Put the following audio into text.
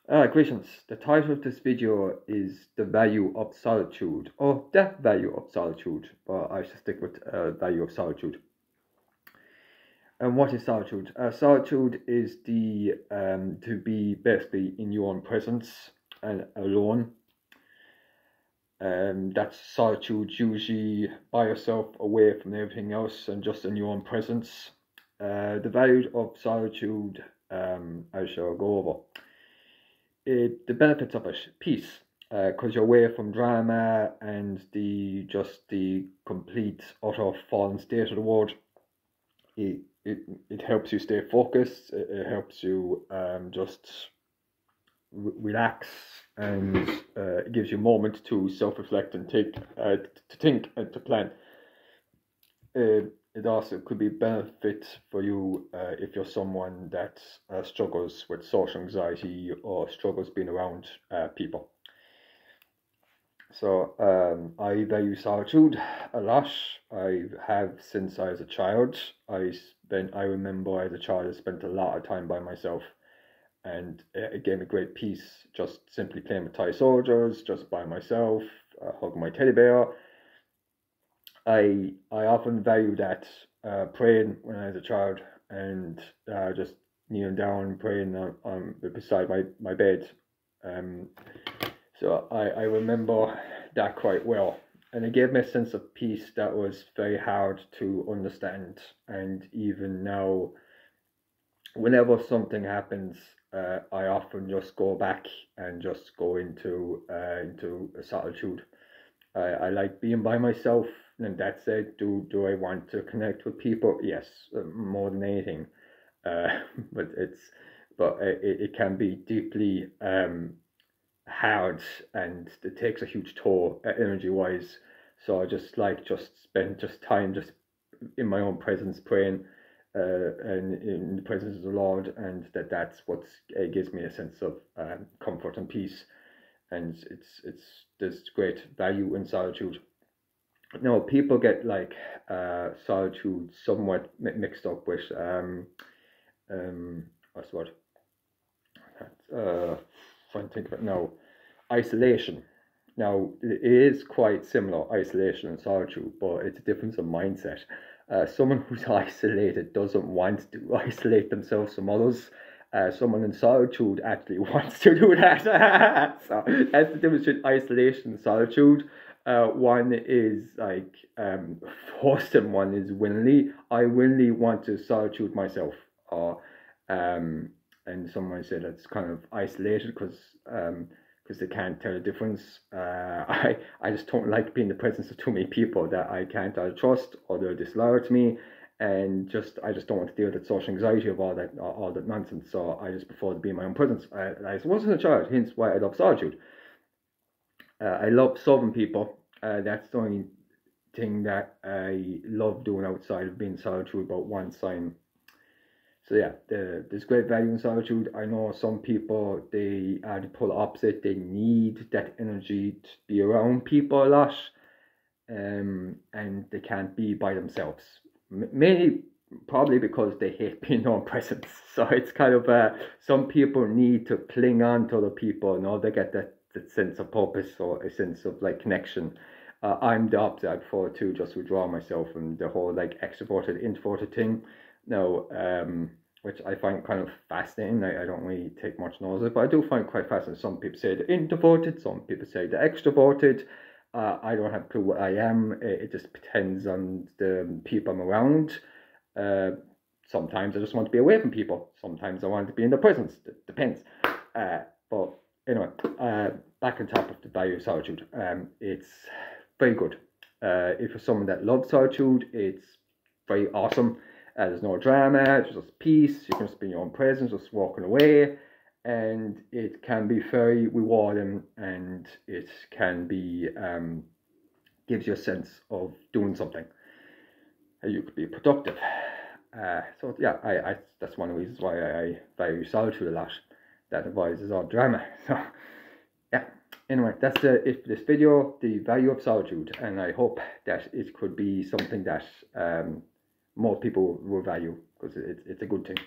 Greetings. The title of this video is The Value of Solitude, or The Value of Solitude, but I should stick with Value of Solitude. And what is solitude? Solitude is the to be basically in your own presence and alone. That's solitude, usually by yourself, away from everything else, and just in your own presence. The value of solitude, I shall go over. The benefits of it: peace, because you're away from drama and the complete utter fallen state of the world. It helps you stay focused. It helps you just relax, and it gives you a moment to self-reflect and to think and to plan. It also could be benefit for you if you're someone that struggles with social anxiety or struggles being around people. So I value solitude a lot. I have since I was a child. I remember as a child I spent a lot of time by myself, and it gave me great peace. Just simply playing with toy soldiers, just by myself, hugging my teddy bear. I often value that, praying when I was a child, and just kneeling down and praying beside my bed. So I remember that quite well, and it gave me a sense of peace that was very hard to understand. And even now, whenever something happens, I often just go back and just go into a solitude. I like being by myself, and that said, do I want to connect with people? Yes, more than anything. But it can be deeply hard, and it takes a huge toll energy wise. So I just like spend time just in my own presence praying, and in the presence of the Lord, and that's what gives me a sense of comfort and peace. And there's great value in solitude. Now, people get like solitude somewhat mixed up with what's the word? Trying to think of it now. Isolation. Now, it is quite similar, isolation and solitude, but it's a difference of mindset. Someone who's isolated doesn't want to isolate themselves from others. Someone in solitude actually wants to do that. So that's the difference between isolation and solitude. One is like forced, and one is willingly. I willingly want to solitude myself, or and someone said that's kind of isolated because they can't tell the difference. I just don't like being in the presence of too many people that I can't either trust or they're disloyal to me, and I just don't want to deal with the social anxiety of all that nonsense. So I just prefer to be in my own presence. I wasn't a child, hence why I love solitude. I love serving people. That's the only thing that I love doing outside of being solitude about one sign. So yeah, there's great value in solitude. I know some people, they are the polar opposite. They need that energy to be around people a lot, and they can't be by themselves. Mainly, probably because they hate being in their own presence. So it's kind of some people need to cling on to other people, and all they get that sense of purpose or a sense of like connection. I'm the opposite. I prefer to just withdraw myself, and the whole like extroverted introverted thing. Now, which I find kind of fascinating. I don't really take much notice of it, but I do find it quite fascinating. Some people say the introverted, some people say the extroverted. I don't have a clue what I am. It just depends on the people I'm around. Sometimes I just want to be away from people. Sometimes I want to be in their presence. It depends. But anyway, back on top of the value of solitude. It's very good. If you're someone that loves solitude, it's very awesome. There's no drama, there's just peace. You can just be in your own presence, just walking away, and it can be very rewarding, and it can be gives you a sense of doing something. You could be productive. So yeah, I that's one of the reasons why I value solitude a lot. That avoids all drama. So yeah. Anyway, that's it for this video, the value of solitude, and I hope that it could be something that more people will value, because it's a good thing.